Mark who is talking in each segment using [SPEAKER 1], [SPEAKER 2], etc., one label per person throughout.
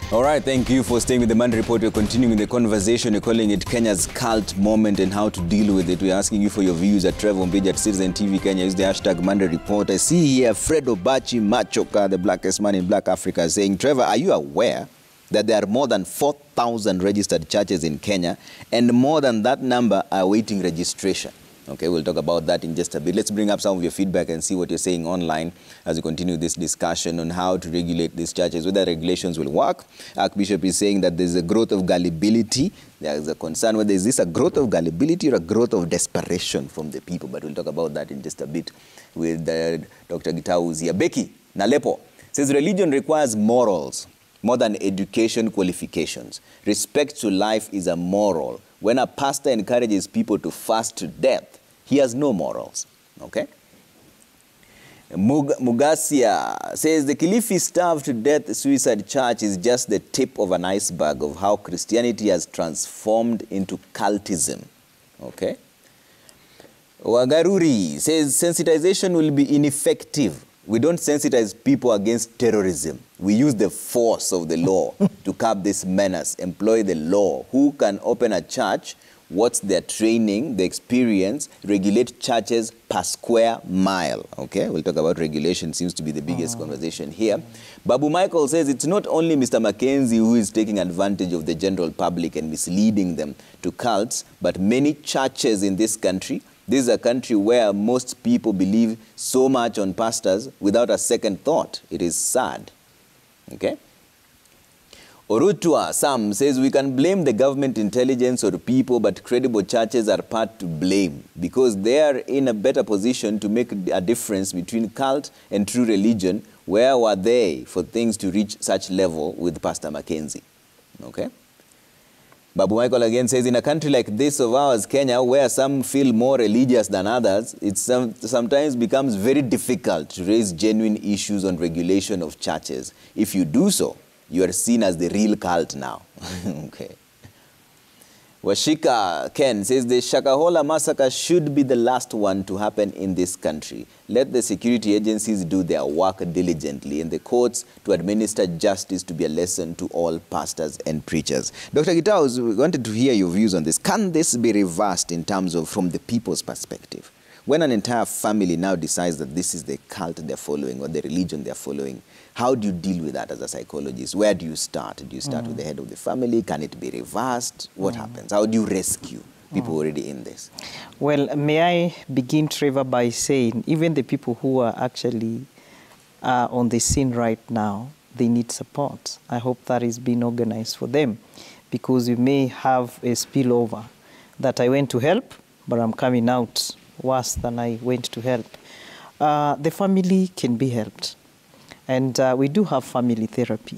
[SPEAKER 1] All right, thank you for staying with the Monday Report. We're continuing the conversation. We're calling it Kenya's cult moment and how to deal with it. We're asking you for your views at Trevor on page at Citizen TV Kenya. Use the hashtag Monday Report. I see here Fred Obachi Machoka, the blackest man in Black Africa, saying, Trevor, are you aware that there are more than 4,000 registered churches in Kenya and more than that number are awaiting registration? Okay, we'll talk about that in just a bit. Let's bring up some of your feedback and see what you're saying online as we continue this discussion on how to regulate these churches, whether regulations will work. Archbishop is saying that there's a growth of gullibility. There's a concern whether is this a growth of gullibility or a growth of desperation from the people. But we'll talk about that in just a bit with Dr. Gitau, who's here. Becky Nalepo says religion requires morals more than education qualifications. Respect to life is a moral. When a pastor encourages people to fast to death, he has no morals. Okay? Mugasia says the Kilifi starved to death suicide church is just the tip of an iceberg of how Christianity has transformed into cultism. Okay? Wagaruri says sensitization will be ineffective. We don't sensitize people against terrorism. We use the force of the law to curb this menace, employ the law. Who can open a church? What's their training, the experience? Regulate churches per square mile. Okay, we'll talk about regulation. Seems to be the biggest conversation here. Babu Michael says it's not only Mr. Mackenzie who is taking advantage of the general public and misleading them to cults, but many churches in this country. This is a country where most people believe so much on pastors without a second thought. It is sad. Okay? Orutua Sam says we can blame the government intelligence or people, but credible churches are part to blame because they are in a better position to make a difference between cult and true religion. Where were they for things to reach such level with Pastor Mackenzie? Okay? Babu Michael again says, in a country like this of ours, Kenya, where some feel more religious than others, it sometimes becomes very difficult to raise genuine issues on regulation of churches. If you do so, you are seen as the real cult now. Okay. Washika Ken says the Shakahola massacre should be the last one to happen in this country. Let the security agencies do their work diligently and the courts to administer justice to be a lesson to all pastors and preachers. Dr. Gitau, we wanted to hear your views on this. Can this be reversed in terms of from the people's perspective? When an entire family now decides that this is the cult they're following or the religion they're following, how do you deal with that as a psychologist? Where do you start? Do you start with the head of the family? Can it be reversed? What happens? How do you rescue people already in this?
[SPEAKER 2] Well, may I begin, Trevor, by saying even the people who are actually on the scene right now, they need support. I hope that is being organized for them because you may have a spillover that I went to help, but I'm coming out worse than I went to help. The family can be helped. And we do have family therapy.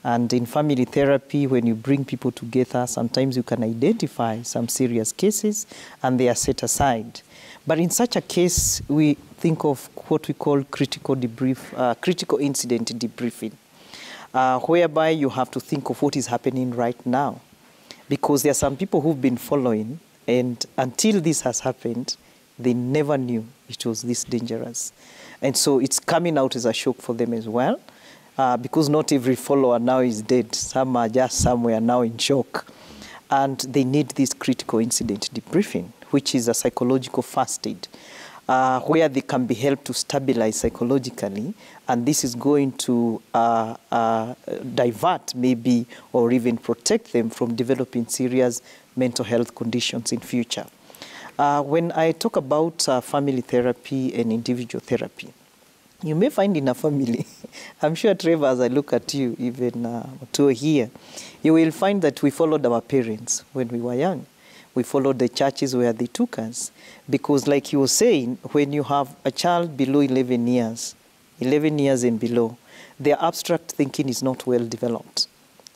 [SPEAKER 2] And in family therapy, when you bring people together, sometimes you can identify some serious cases and they are set aside. But in such a case, we think of what we call critical incident debriefing, whereby you have to think of what is happening right now. Because there are some people who've been following, and until this has happened, they never knew it was this dangerous. And so it's coming out as a shock for them as well, because not every follower now is dead. Some are just somewhere now in shock. And they need this critical incident debriefing, which is a psychological first aid, where they can be helped to stabilize psychologically. And this is going to divert maybe or even protect them from developing serious mental health conditions in future. When I talk about family therapy and individual therapy, you may find in a family, I'm sure, Trevor, as I look at you, even to here, you will find that we followed our parents when we were young. We followed the churches where they took us. Because like you were saying, when you have a child below 11 years and below, their abstract thinking is not well developed.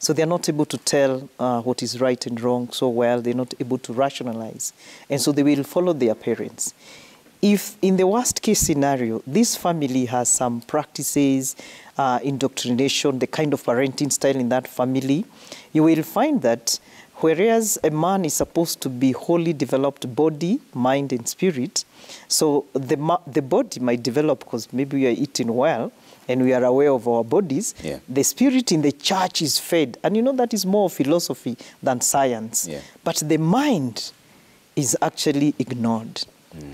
[SPEAKER 2] So they're not able to tell what is right and wrong so well. They're not able to rationalize. And so they will follow their parents. If in the worst case scenario, this family has some practices, indoctrination, the kind of parenting style in that family, you will find that whereas a man is supposed to be wholly developed body, mind, and spirit, so the body might develop because maybe you are eating well, and we are aware of our bodies,
[SPEAKER 1] Yeah.
[SPEAKER 2] the spirit in the church is fed. And you know that is more philosophy than science.
[SPEAKER 1] Yeah.
[SPEAKER 2] But the mind is actually ignored.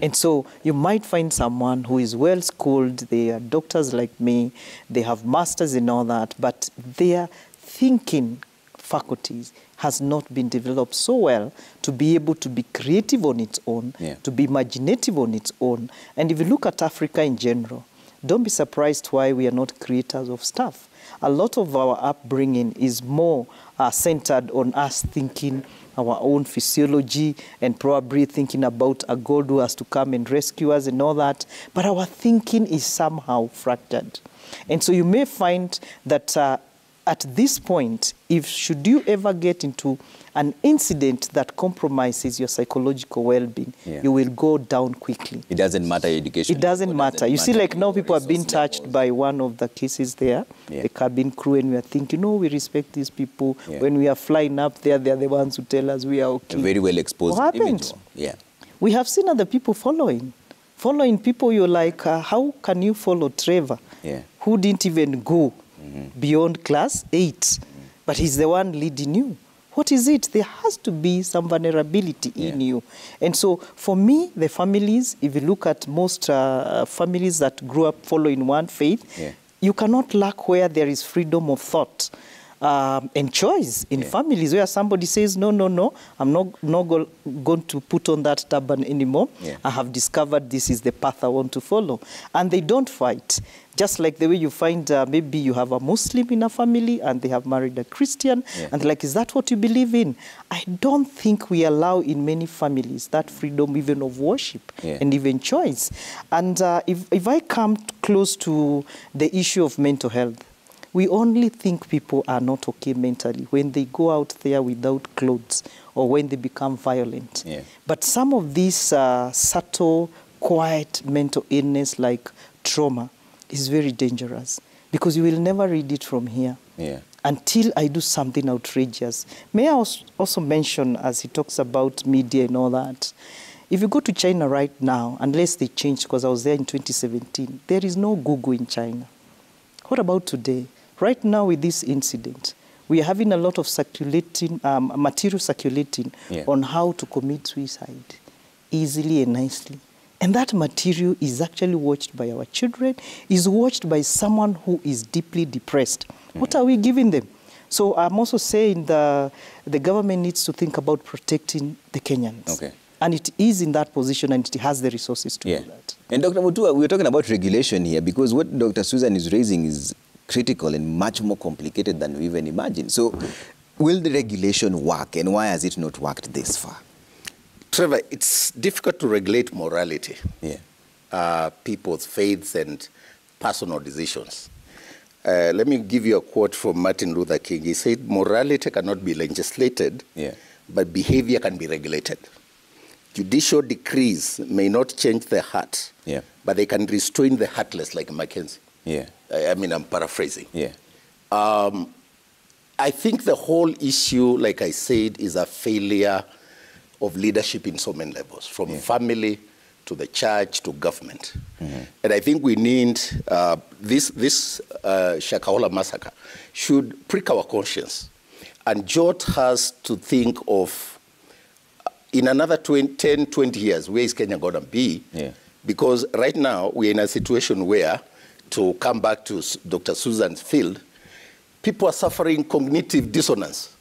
[SPEAKER 2] And so you might find someone who is well schooled, they are doctors like me, they have masters and all that, but their thinking faculties has not been developed so well to be able to be creative on its own,
[SPEAKER 1] Yeah.
[SPEAKER 2] to be imaginative on its own. And if you look at Africa in general, don't be surprised why we are not creators of stuff. A lot of our upbringing is more centered on us thinking our own physiology and probably thinking about a God who has to come and rescue us and all that. But our thinking is somehow fractured. And so you may find that at this point, should you ever get into an incident that compromises your psychological well-being,
[SPEAKER 1] Yeah.
[SPEAKER 2] you will go down quickly.
[SPEAKER 1] It doesn't matter your education.
[SPEAKER 2] It doesn't matter. You see, like now people are being
[SPEAKER 1] resource
[SPEAKER 2] touched
[SPEAKER 1] levels.
[SPEAKER 2] by one of the cases there,
[SPEAKER 1] Yeah.
[SPEAKER 2] the cabin crew, and we are thinking, no, we respect these people.
[SPEAKER 1] Yeah.
[SPEAKER 2] When we are flying up there, they're the ones who tell us we are okay.
[SPEAKER 1] A very well exposed
[SPEAKER 2] What happened?
[SPEAKER 1] individual. Yeah.
[SPEAKER 2] We have seen other people following people. You're like, how can you follow Trevor,
[SPEAKER 1] Yeah.
[SPEAKER 2] who didn't even go beyond class 8, but he's the one leading you? What is it? There has to be some vulnerability in you. And so for me, the families, if you look at most families that grew up following one faith, you cannot lack where there is freedom of thought and choice in families where somebody says, no, I'm not going to put on that turban anymore. I have discovered this is the path I want to follow. And they don't fight. Just like the way you find maybe you have a Muslim in a family and they have married a Christian. And they're like, is that what you believe in? I don't think we allow in many families that freedom even of worship and even choice. And if I come close to the issue of mental health, we only think people are not okay mentally when they go out there without clothes or when they become violent. But some of these subtle, quiet mental illness like trauma is very dangerous because you will never read it from here until I do something outrageous. May I also mention, as he talks about media and all that, if you go to China right now, unless they change, because I was there in 2017, there is no Google in China. What about today? Right now with this incident, we are having a lot of circulating, material circulating on how to commit suicide easily and nicely. And that material is actually watched by our children, is watched by someone who is deeply depressed. What are we giving them? So I'm also saying the government needs to think about protecting the Kenyans. And it is in that position and it has the resources to do that.
[SPEAKER 1] And Dr. Mutua, we're talking about regulation here because what Dr. Susan is raising is critical and much more complicated than we even imagined. So will the regulation work and why has it not worked this far?
[SPEAKER 3] Trevor, it's difficult to regulate morality, people's faiths and personal decisions. Let me give you a quote from Martin Luther King. He said, morality cannot be legislated, but behavior can be regulated. Judicial decrees may not change the heart, but they can restrain the heartless, like Mackenzie. I mean, I'm paraphrasing. I think the whole issue, like I said, is a failure of leadership in so many levels, from family to the church to government. And I think we need this Shakahola massacre should prick our conscience. And George has to think of, in another 10, 20 years, where is Kenya going to be? Because right now, we're in a situation where, to come back to Dr. Susan's field, people are suffering cognitive dissonance.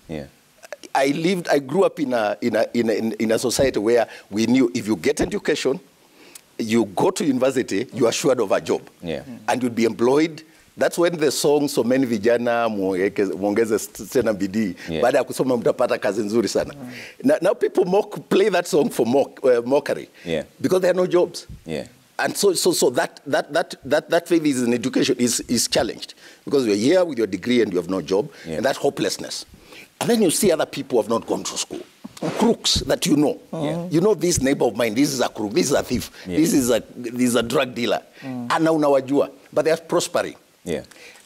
[SPEAKER 3] I grew up in a society where we knew if you get education, you go to university, you are assured of a job. And you'd be employed. That's when the song so many vijana muongeze tena bidii baada ya kusoma mtapata kazi nzuri sana. Now people play that song for mockery because there are no jobs. And so that faith is in education is challenged because you're here with your degree and you have no job, and that hopelessness. And then you see other people who have not gone to school, crooks that you know. You know this neighbor of mine, this is a crook, this is a thief, this is a drug dealer. And now unawajua, but they are prospering.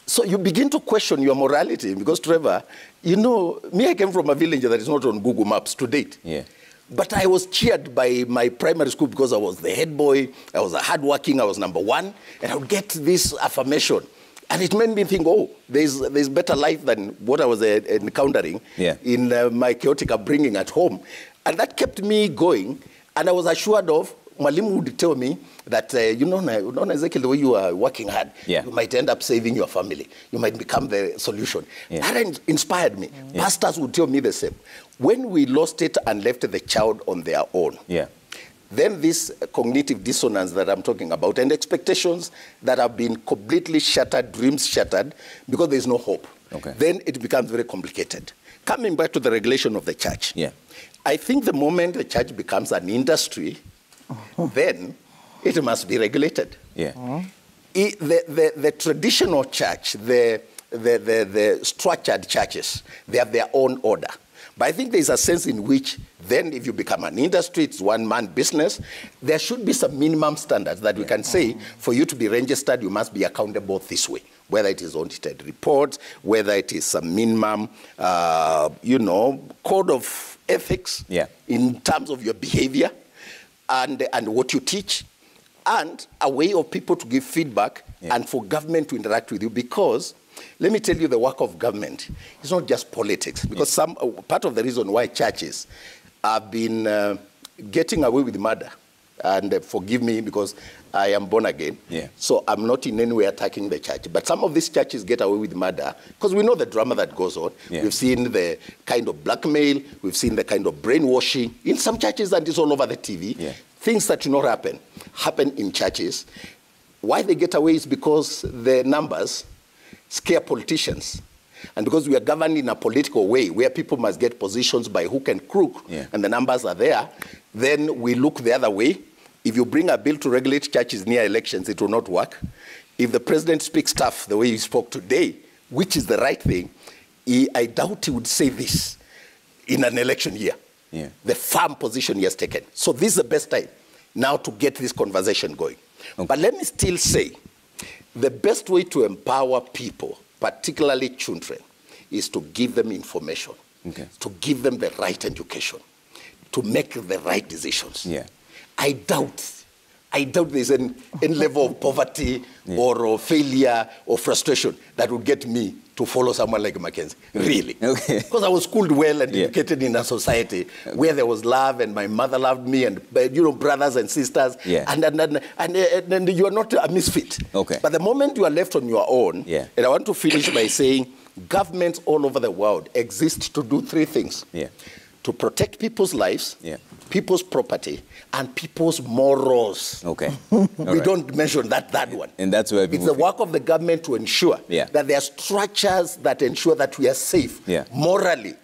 [SPEAKER 3] So you begin to question your morality because, Trevor, you know, me, I came from a village that is not on Google Maps to date. But I was cheered by my primary school because I was the head boy, I was hardworking, I was #1, and I would get this affirmation. And it made me think, oh, there's better life than what I was encountering in my chaotic upbringing at home. And that kept me going. And I was assured of, Mwalimu would tell me that, Ezekiel, the way you are working hard, you might end up saving your family. You might become the solution. That inspired me. Pastors would tell me the same. When we lost it and left the child on their own, then this cognitive dissonance that I'm talking about and expectations that have been completely shattered, dreams shattered, because there's no hope. Then it becomes very complicated. Coming back to the regulation of the church, I think the moment the church becomes an industry, then it must be regulated. The traditional church, the structured churches, they have their own order. But I think there's a sense in which then if you become an industry, it's one-man business, there should be some minimum standards that we can say, for you to be registered, you must be accountable this way, whether it is audited reports, whether it is some minimum, code of ethics in terms of your behavior and what you teach, and a way of people to give feedback and for government to interact with you. Because let me tell you, the work of government is not just politics. Because part of the reason why churches have been getting away with murder, and forgive me because I am born again, so I'm not in any way attacking the church. But some of these churches get away with murder because we know the drama that goes on. We've seen the kind of blackmail. We've seen the kind of brainwashing in some churches, and it's all over the TV. Things that should not happen in churches. Why they get away is because the numbers scare politicians. And because we are governed in a political way where people must get positions by hook and crook, and the numbers are there, then we look the other way. If you bring a bill to regulate churches near elections, it will not work. If the president speaks tough the way he spoke today, which is the right thing, I doubt he would say this in an election year. The firm position he has taken. So this is the best time now to get this conversation going. But let me still say, the best way to empower people, particularly children, is to give them information, to give them the right education, to make the right decisions. I doubt there's any level of poverty or failure or frustration that would get me to follow someone like Mackenzie, really. Because I was schooled well and educated in a society where there was love, and my mother loved me, and brothers and sisters, and you are not a misfit. But the moment you are left on your own, and I want to finish by saying governments all over the world exist to do three things. To protect people's lives, people's property, and people's morals. We don't mention that one.
[SPEAKER 1] And that's where
[SPEAKER 3] it's the work of the government to ensure that there are structures that ensure that we are safe morally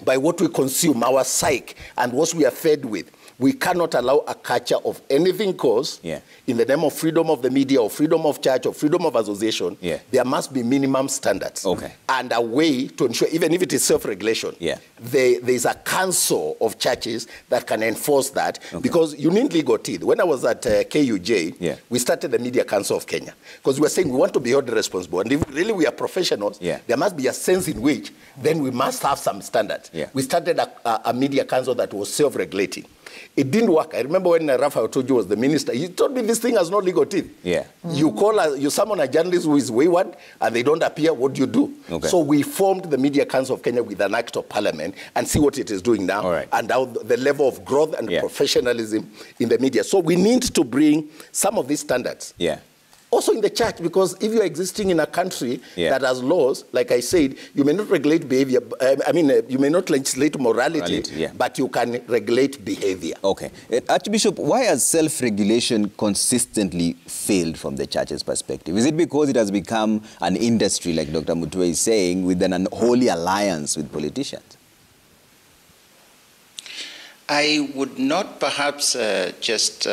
[SPEAKER 3] by what we consume, our psyche, and what we are fed with. We cannot allow a culture of anything cause in the name of freedom of the media or freedom of church or freedom of association. There must be minimum standards and a way to ensure, even if it is self-regulation, there's a council of churches that can enforce that because you need legal teeth. When I was at KUJ, we started the Media Council of Kenya because we were saying we want to be held responsible. And if really we are professionals, there must be a sense in which then we must have some standards. We started a media council that was self-regulating. It didn't work. I remember when Raphael Otojo was the minister, he told me this thing has no legal teeth. You summon a journalist who is wayward and they don't appear, what do you do? So we formed the Media Council of Kenya with an act of parliament and see what it is doing now and now the level of growth and professionalism in the media. So we need to bring some of these standards. Also in the church, because if you're existing in a country that has laws, like I said, you may not regulate behavior, you may not legislate morality, but you can regulate behavior.
[SPEAKER 1] Archbishop, why has self-regulation consistently failed from the church's perspective? Is it because it has become an industry, like Dr. Mutwe is saying, with an unholy alliance with politicians?
[SPEAKER 4] I would not perhaps just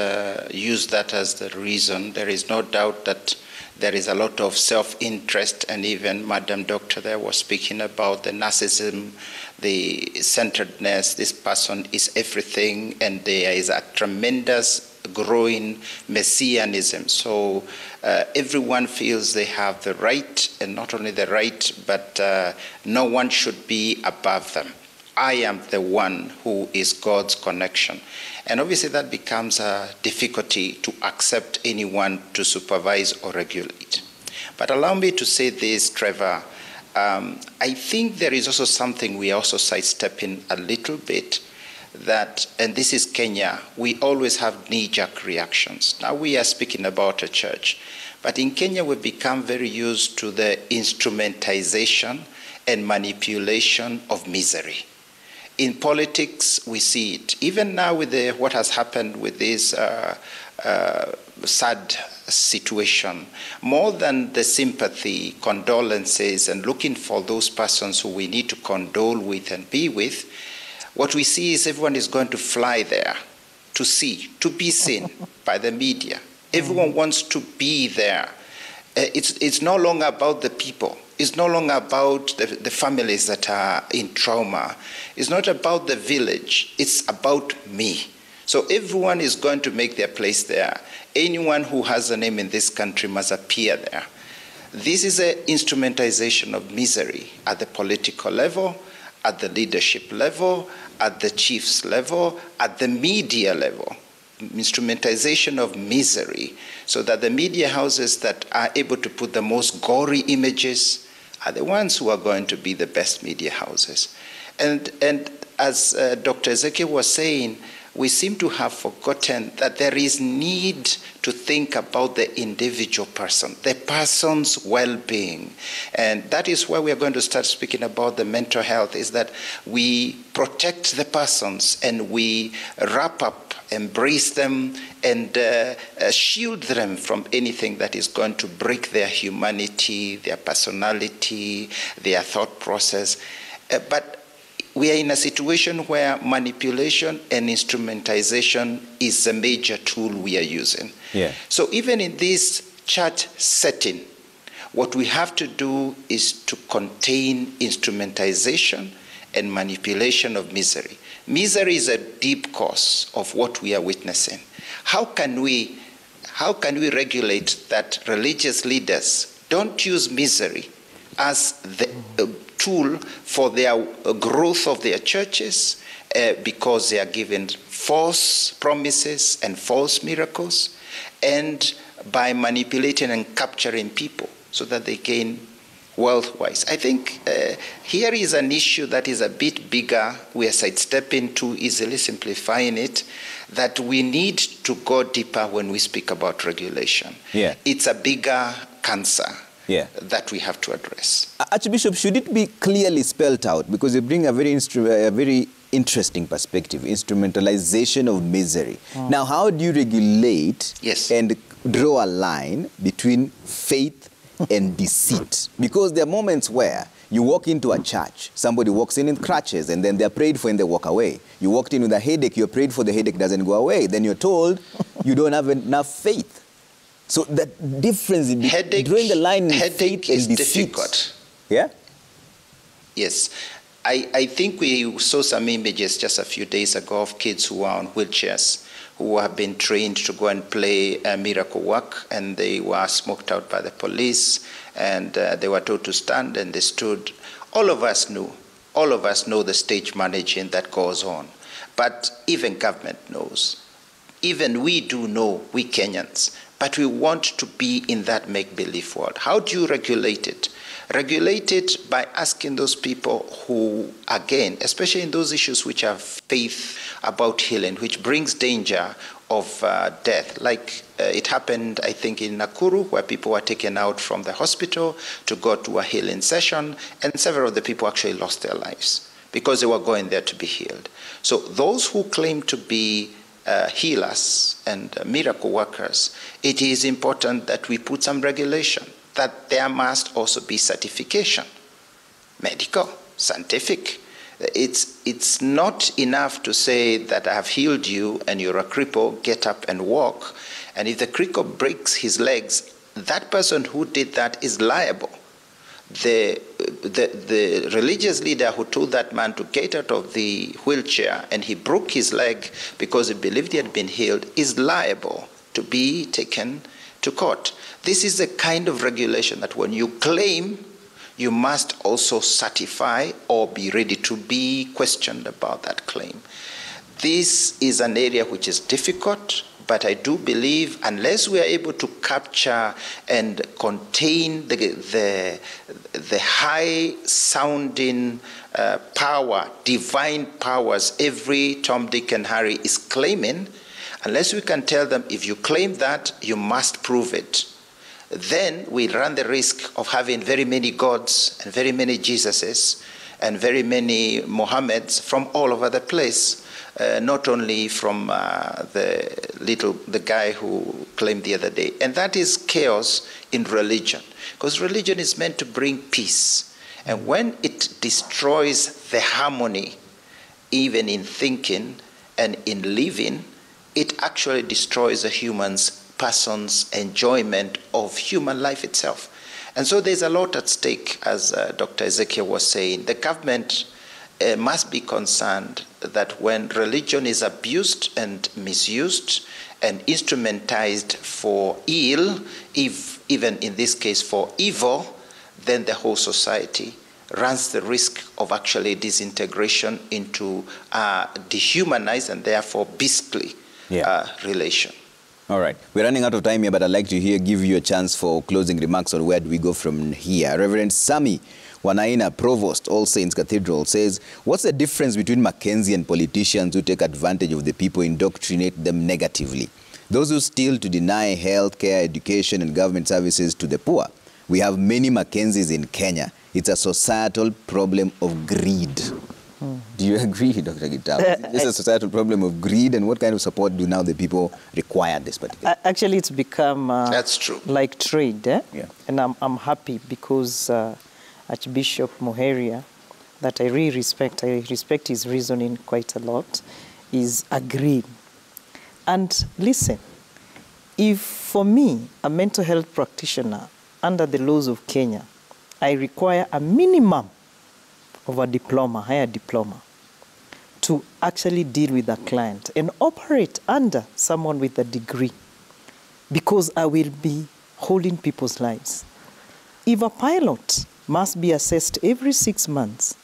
[SPEAKER 4] use that as the reason. There is no doubt that there is a lot of self-interest, and even Madam Doctor there was speaking about the narcissism, the centeredness, this person is everything, and there is a tremendous growing messianism. So everyone feels they have the right, and not only the right, but no one should be above them. I am the one who is God's connection. And obviously that becomes a difficulty to accept anyone to supervise or regulate. But allow me to say this, Trevor. I think there is also something we also sidestepping a little bit, that, and this is Kenya, we always have knee-jerk reactions. Now we are speaking about a church, but in Kenya we've become very used to the instrumentalization and manipulation of misery. In politics, we see it. Even now with what has happened with this sad situation, more than the sympathy, condolences, and looking for those persons who we need to condole with and be with, what we see is everyone is going to fly there to see, to be seen by the media. Everyone wants to be there. It's no longer about the people. It's no longer about the families that are in trauma. It's not about the village. It's about me. So everyone is going to make their place there. Anyone who has a name in this country must appear there. This is an instrumentalization of misery at the political level, at the leadership level, at the chiefs level, at the media level. Instrumentalization of misery, so that the media houses that are able to put the most gory images are the ones who are going to be the best media houses. And as Dr. Ezekiel was saying, we seem to have forgotten that there is need to think about the individual person, the person's well-being. And that is why we are going to start speaking about the mental health, is that we protect the persons and we wrap up, embrace them, and shield them from anything that is going to break their humanity, their personality, their thought process. But we are in a situation where manipulation and instrumentalization is a major tool we are using.
[SPEAKER 1] Yeah.
[SPEAKER 4] So even in this church setting, what we have to do is to contain instrumentalization and manipulation of misery. Misery is a deep cause of what we are witnessing. How can we regulate that religious leaders don't use misery as the tool for their growth of their churches, because they are given false promises and false miracles, and by manipulating and capturing people so that they gain wealth-wise? I think here is an issue that is a bit bigger. We are sidestepping too easily, simplifying it, that we need to go deeper when we speak about regulation.
[SPEAKER 1] Yeah.
[SPEAKER 4] It's a bigger cancer.
[SPEAKER 1] Yeah.
[SPEAKER 4] That we have to address.
[SPEAKER 1] Archbishop, should it be clearly spelled out? Because you bring a very interesting perspective, instrumentalization of misery. Now, how do you regulate and draw a line between faith and deceit? Because there are moments where you walk into a church, somebody walks in crutches, and then they're prayed for and they walk away. You walked in with a headache, you're prayed for, the headache doesn't go away. Then you're told you don't have enough faith. So that difference in drawing the line in faith
[SPEAKER 4] is
[SPEAKER 1] and deceit.
[SPEAKER 4] difficult.
[SPEAKER 1] Yeah?
[SPEAKER 4] Yes. I think we saw some images just a few days ago of kids who are on wheelchairs, who have been trained to go and play miracle work, and they were smoked out by the police, and they were told to stand, and they stood. All of us know the stage managing that goes on. But even government knows. Even we do know, we Kenyans. But we want to be in that make-believe world. How do you regulate it? Regulate it by asking those people who, again, especially in those issues which have faith about healing, which brings danger of death. Like it happened, I think, in Nakuru, where people were taken out from the hospital to go to a healing session, and several of the people actually lost their lives because they were going there to be healed. So those who claim to be healers and miracle workers, it is important that we put some regulation, that there must also be certification, medical, scientific. It's not enough to say that I have healed you and you're a cripple, get up and walk. And if the cripple breaks his legs, that person who did that is liable. The religious leader who told that man to get out of the wheelchair and he broke his leg because he believed he had been healed is liable to be taken to court. This is the kind of regulation that when you claim, you must also certify or be ready to be questioned about that claim. this is an area which is difficult, but I do believe unless we are able to capture and contain the high-sounding power, divine powers every Tom, Dick, and Harry is claiming, unless we can tell them, if you claim that, you must prove it, then we run the risk of having very many gods and very many Jesuses and very many Mohammeds from all over the place, not only from the guy who claimed the other day. And that is chaos in religion, because religion is meant to bring peace. And when it destroys the harmony, even in thinking and in living, it actually destroys a person's enjoyment of human life itself. And so there's a lot at stake, as Dr. Ezekiel was saying. The government must be concerned that when religion is abused and misused and instrumentalized for ill, even in this case for evil, then the whole society runs the risk of actually disintegration into dehumanized and therefore beastly relation.
[SPEAKER 1] All right. We're running out of time here, but I'd like to give you a chance for closing remarks on where do we go from here. Reverend Sami Wanaina, Provost, All Saints Cathedral, says, what's the difference between Mackenzie and politicians who take advantage of the people, indoctrinate them negatively? Those who steal to deny health care, education, and government services to the poor. We have many Mackenzies in Kenya. It's a societal problem of greed. Do you agree, Dr. Gitau? Is this a societal problem of greed, and what kind of support do now the people require at this particular?
[SPEAKER 2] Actually, it's become
[SPEAKER 4] that's true.
[SPEAKER 2] Like trade,
[SPEAKER 1] Yeah.
[SPEAKER 2] And I'm happy because Archbishop Muheria, that I really respect his reasoning quite a lot, is agreeing. And listen, if for me, a mental health practitioner, under the laws of Kenya, I require a minimum of a diploma, higher diploma, to actually deal with a client and operate under someone with a degree, because I will be holding people's lives. If a pilot must be assessed every 6 months,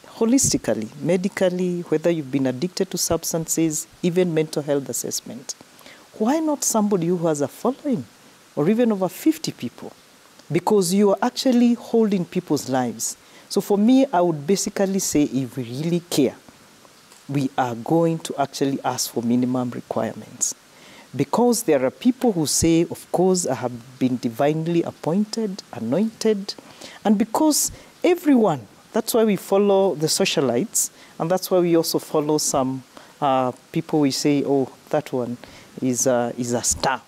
[SPEAKER 2] holistically, medically, whether you've been addicted to substances, even mental health assessment, why not somebody who has a following, or even over 50 people? Because you are actually holding people's lives. So for me, I would basically say, if we really care, we are going to actually ask for minimum requirements. Because there are people who say, of course, I have been divinely appointed, anointed, and because everyone, that's why we follow the socialites, and that's why we also follow some people we say, oh, that one is a star.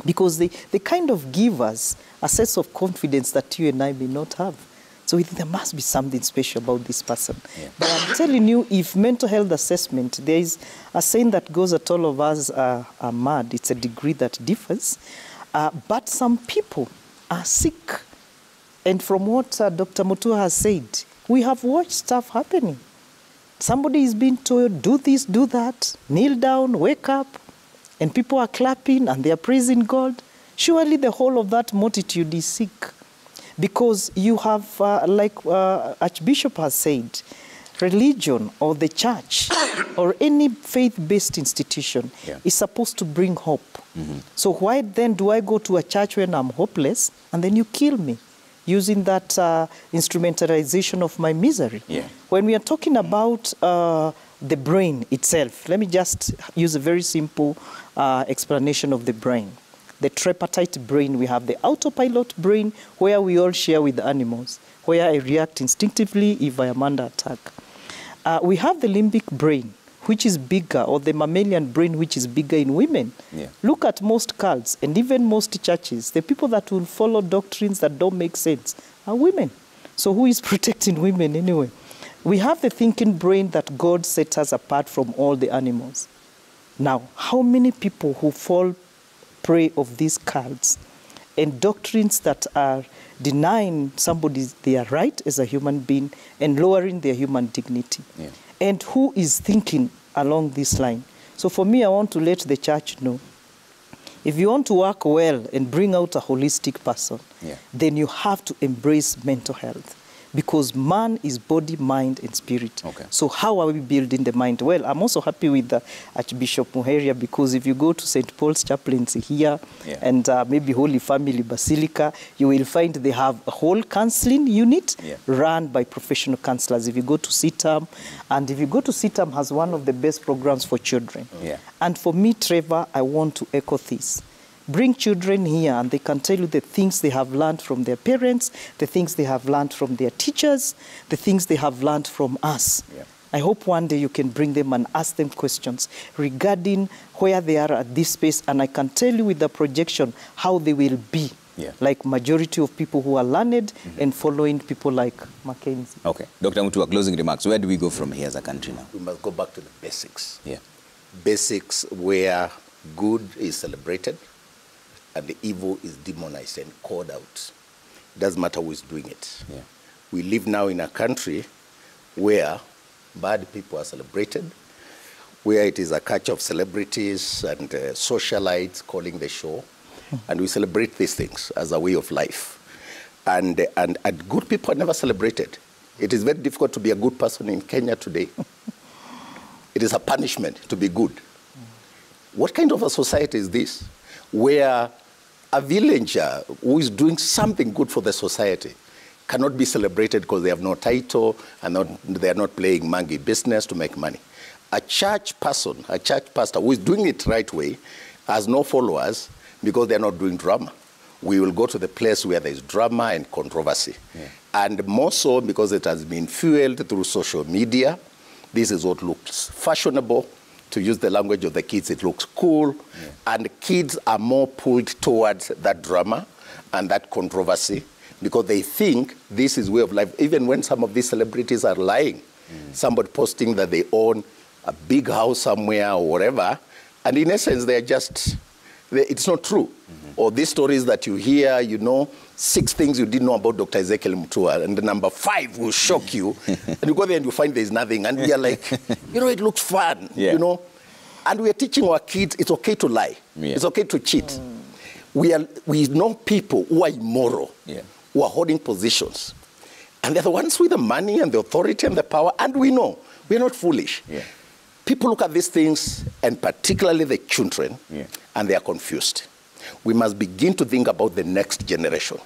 [SPEAKER 2] Because they kind of give us a sense of confidence that you and I may not have. So we think there must be something special about this person. Yeah. But I'm telling you, if mental health assessment, there is a saying that goes that all of us are mad. It's a degree that differs. But some people are sick. And from what Dr. Mutua has said, we have watched stuff happening. Somebody is being told, do this, do that, kneel down, wake up, and people are clapping and they are praising God. Surely the whole of that multitude is sick. Because you have, like Archbishop has said, religion or the church or any faith-based institution is supposed to bring hope. So why then do I go to a church when I'm hopeless and then you kill me using that instrumentalization of my misery? When we are talking about the brain itself, let me just use a very simple explanation of the brain. The tripartite brain, we have the autopilot brain, where we all share with the animals, where I react instinctively if I am under attack. We have the limbic brain, which is bigger, or the mammalian brain, which is bigger in women. Look at most cults and even most churches. The people that will follow doctrines that don't make sense are women. So who is protecting women anyway? We have the thinking brain that God set us apart from all the animals. Now, how many people who fall prey of these cults and doctrines that are denying somebody their right as a human being and lowering their human dignity? And who is thinking along this line? So for me, I want to let the church know, if you want to work well and bring out a holistic person, then you have to embrace mental health. because man is body, mind, and spirit.
[SPEAKER 1] Okay.
[SPEAKER 2] So how are we building the mind? Well, I'm also happy with Archbishop Muheria, because if you go to St. Paul's chaplaincy here and maybe Holy Family Basilica, you will find they have a whole counseling unit run by professional counselors. If you go to CITAM, and if you go to CITAM, has one of the best programs for children. And for me, Trevor, I want to echo this. Bring children here and they can tell you the things they have learned from their parents, the things they have learned from their teachers, the things they have learned from us. I hope one day you can bring them and ask them questions regarding where they are at this space, and I can tell you with the projection how they will be. Like majority of people who are learned and following people like Mackenzie.
[SPEAKER 1] Okay. Dr. Mutua, closing remarks. Where do we go from here as a country now?
[SPEAKER 3] We must go back to the basics. Basics where good is celebrated and the evil is demonized and called out. It doesn't matter who is doing it. We live now in a country where bad people are celebrated, where it is a catch of celebrities and socialites calling the show. And we celebrate these things as a way of life. And good people are never celebrated. It is very difficult to be a good person in Kenya today. It is a punishment to be good. What kind of a society is this, where a villager who is doing something good for the society cannot be celebrated because they have no title and they are not playing monkey business to make money? A church person, a church pastor who is doing it right way has no followers because they're not doing drama. We will go to the place where there's drama and controversy. And more so because it has been fueled through social media. This is what looks fashionable. To use the language of the kids, it looks cool. And kids are more pulled towards that drama and that controversy because they think this is way of life. Even when some of these celebrities are lying, somebody posting that they own a big house somewhere or whatever, and in essence, they're just... it's not true. Or these stories that you hear, 6 things you didn't know about Dr. Ezekiel Mutua, and the number 5 will shock you. And you go there and you find there's nothing. And we are like, it looks fun, And we are teaching our kids it's okay to lie. It's okay to cheat. We know people who are immoral, who are holding positions. And they're the ones with the money and the authority and the power. And we know, we're not foolish. People look at these things, and particularly the children, and they are confused. We must begin to think about the next generation.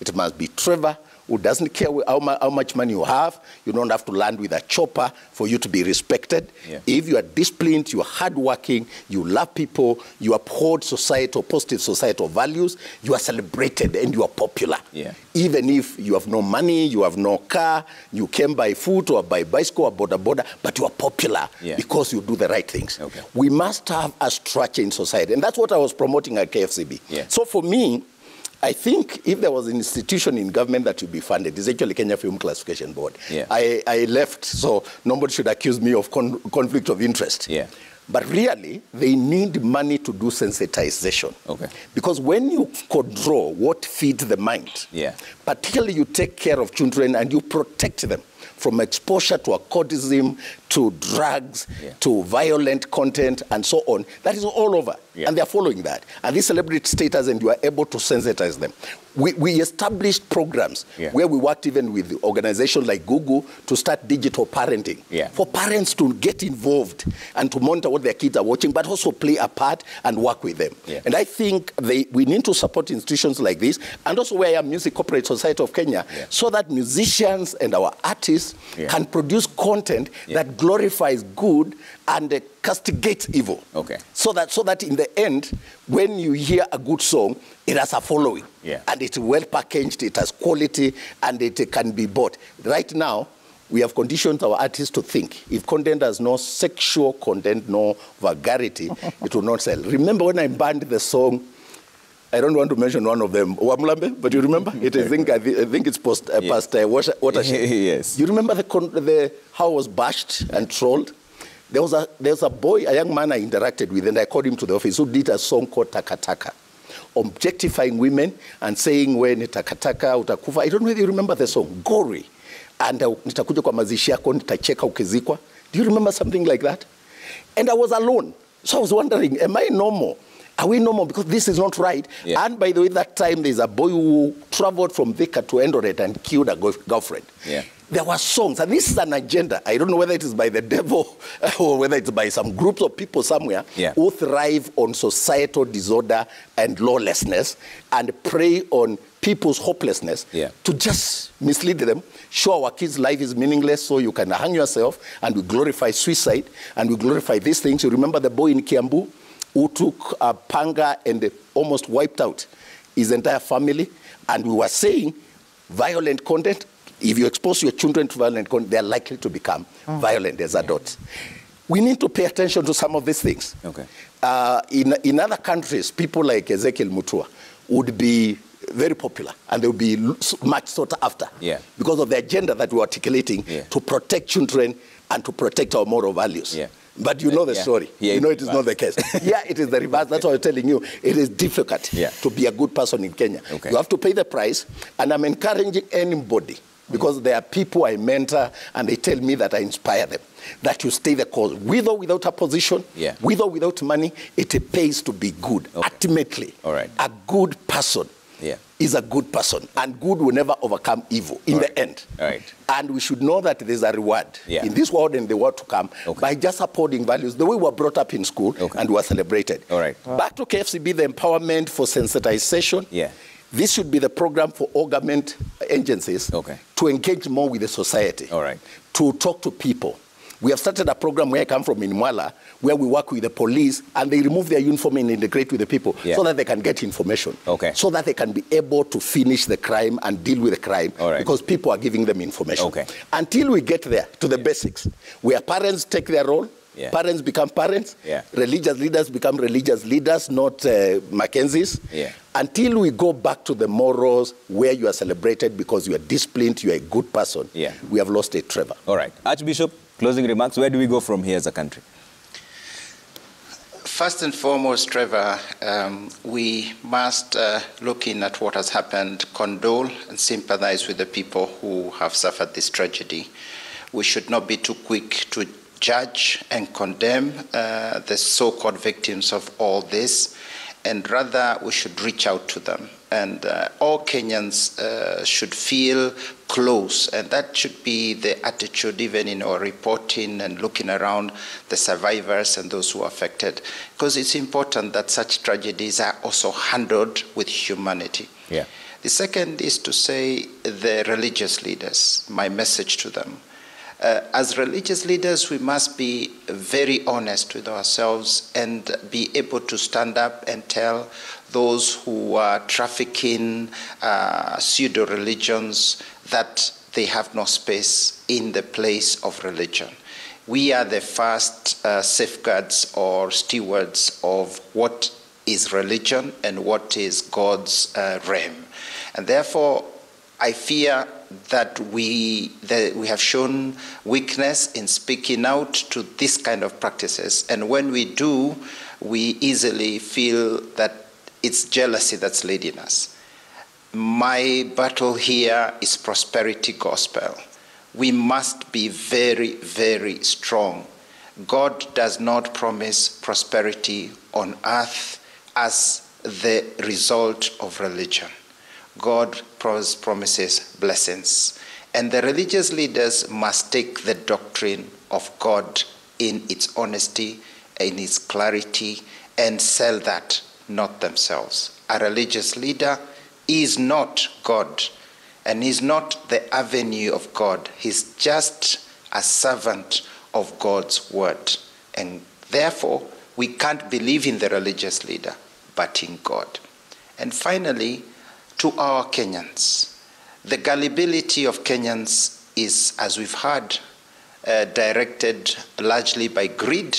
[SPEAKER 3] It must be Trevor, who doesn't care how much money you have. You don't have to land with a chopper for you to be respected. If you are disciplined, you are hardworking, you love people, you uphold societal, positive societal values, you are celebrated and you are popular. Even if you have no money, you have no car, you came by foot or by bicycle or boda, but you are popular because you do the right things. We must have a structure in society. And that's what I was promoting at KFCB. So for me, I think if there was an institution in government that should be funded, it's actually Kenya Film Classification Board. I left, so nobody should accuse me of conflict of interest. But really, they need money to do sensitization. Because when you control what feeds the mind, particularly you take care of children and you protect them from exposure to occultism, to drugs, to violent content, and so on. That is all over, and they're following that. And these celebrity status, and you are able to sensitize them. We established programs where we worked even with organizations like Google to start digital parenting for parents to get involved and to monitor what their kids are watching, but also play a part and work with them. And I think we need to support institutions like this, and also where I am Music Corporate Society of Kenya, so that musicians and our artists can produce content that glorifies good and castigates evil. So that in the end, when you hear a good song, it has a following. And it's well packaged, it has quality, and it can be bought. Right now, we have conditioned our artists to think. If content has no sexual content, no vulgarity, it will not sell. Remember when I banned the song, I don't want to mention one of them, Wamlambe, but you remember? I think it's Pastor Watershed. You remember how I was bashed and trolled? There was a boy, a young man I interacted with, and I called him to the office, who did a song called Taka Taka, objectifying women and saying, when takataka utakufa. I don't know if you remember the song, gory. And nitakuja kwa mazishi yako, nitacheka ukizikwa. Do you remember something like that? And I was alone. So I was wondering, am I normal? Are we normal? Because this is not right.
[SPEAKER 1] Yeah.
[SPEAKER 3] And by the way, that time there's a boy who traveled from Thika to Eldoret and killed a girlfriend.
[SPEAKER 1] Yeah.
[SPEAKER 3] There were songs, and this is an agenda. I don't know whether it is by the devil or whether it's by some groups of people somewhere who thrive on societal disorder and lawlessness and prey on people's hopelessness to just mislead them, show our kids life is meaningless so you can hang yourself, and we glorify suicide and we glorify these things. You remember the boy in Kiambu who took a panga and almost wiped out his entire family, and we were saying violent content. If you expose your children to violent content, they are likely to become violent as adults. We need to pay attention to some of these things.
[SPEAKER 1] Okay.
[SPEAKER 3] In other countries, people like Ezekiel Mutua would be very popular, and they would be much sought after because of the agenda that we're articulating to protect children and to protect our moral values. But you know the story. You know it is not the case. It is the reverse. That's why I'm telling you. It is difficult to be a good person in Kenya. You have to pay the price, and I'm encouraging anybody, because there are people I mentor and they tell me that I inspire them, that you stay the cause. With or without opposition, with or without money, it pays to be good. Ultimately, a good person is a good person, and good will never overcome evil in the end. And we should know that there's a reward in this world and the world to come by just upholding values the way we were brought up in school and were celebrated. Back to KFCB, the empowerment for sensitization. This should be the program for all government agencies to engage more with the society, to talk to people. We have started a program where I come from in Mwala, where we work with the police, and they remove their uniform and integrate with the people so that they can get information, so that they can be able to finish the crime and deal with the crime, because people are giving them information. Until we get there to the basics, where parents take their role, parents become parents, religious leaders become religious leaders, not Mackenzies. Until we go back to the morals where you are celebrated because you are disciplined, you are a good person, we have lost a Trevor.
[SPEAKER 1] All right. Archbishop, closing remarks. Where do we go from here as a country?
[SPEAKER 4] First and foremost, Trevor, we must, looking at what has happened, condole and sympathize with the people who have suffered this tragedy. We should not be too quick to judge and condemn the so-called victims of all this, and rather we should reach out to them. And all Kenyans should feel close, and that should be the attitude even in our reporting and looking around the survivors and those who are affected, because it's important that such tragedies are also handled with humanity. The second is to say the religious leaders, my message to them. As religious leaders, we must be very honest with ourselves and be able to stand up and tell those who are trafficking pseudo-religions that they have no space in the place of religion. We are the first safeguards or stewards of what is religion and what is God's realm. And therefore, I fear that we have shown weakness in speaking out to this kind of practices. And when we do, we easily feel that it's jealousy that's leading us. My battle here is prosperity gospel. We must be very, very strong. God does not promise prosperity on earth as the result of religion. God promises blessings. And the religious leaders must take the doctrine of God in its honesty, in its clarity, and sell that, not themselves. A religious leader is not God, and is not the avenue of God. He's just a servant of God's word. And therefore, we can't believe in the religious leader, but in God. And finally, to our Kenyans, the gullibility of Kenyans is, as we've heard, directed largely by greed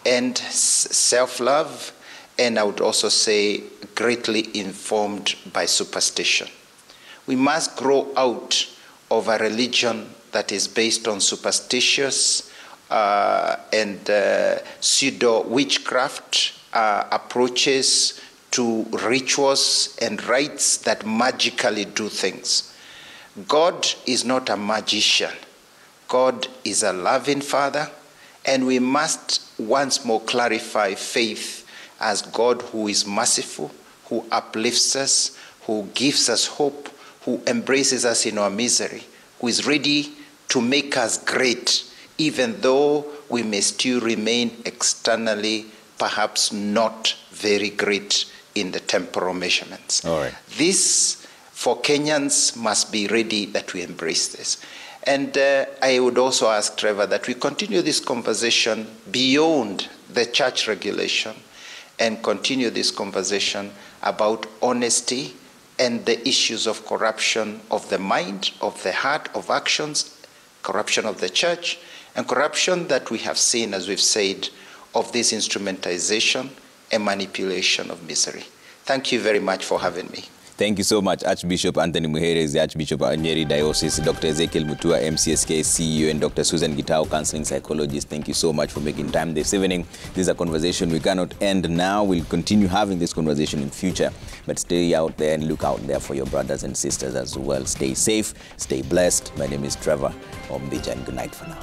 [SPEAKER 4] and self-love, and I would also say greatly informed by superstition. We must grow out of a religion that is based on superstitious and pseudo-witchcraft approaches to rituals and rites that magically do things. God is not a magician. God is a loving Father, and we must once more clarify faith as God who is merciful, who uplifts us, who gives us hope, who embraces us in our misery, who is ready to make us great, even though we may still remain externally perhaps not very great in the temporal measurements.
[SPEAKER 1] All right.
[SPEAKER 4] This, for Kenyans, must be ready that we embrace this. And I would also ask Trevor that we continue this conversation beyond the church regulation and continue this conversation about honesty and the issues of corruption of the mind, of the heart, of actions, corruption of the church, and corruption that we have seen, as we've said, of this instrumentalization and manipulation of misery. Thank you very much for having me.
[SPEAKER 1] Thank you so much, Archbishop Anthony Muhere, is the Archbishop of Nyeri Diocese, Dr. Ezekiel Mutua, MCSK CEO, and Dr. Susan Gitau, counseling psychologist. Thank you so much for making time this evening. This is a conversation we cannot end now. We'll continue having this conversation in future, but stay out there and look out there for your brothers and sisters as well. Stay safe, stay blessed. My name is Trevor Ombija, and good night for now.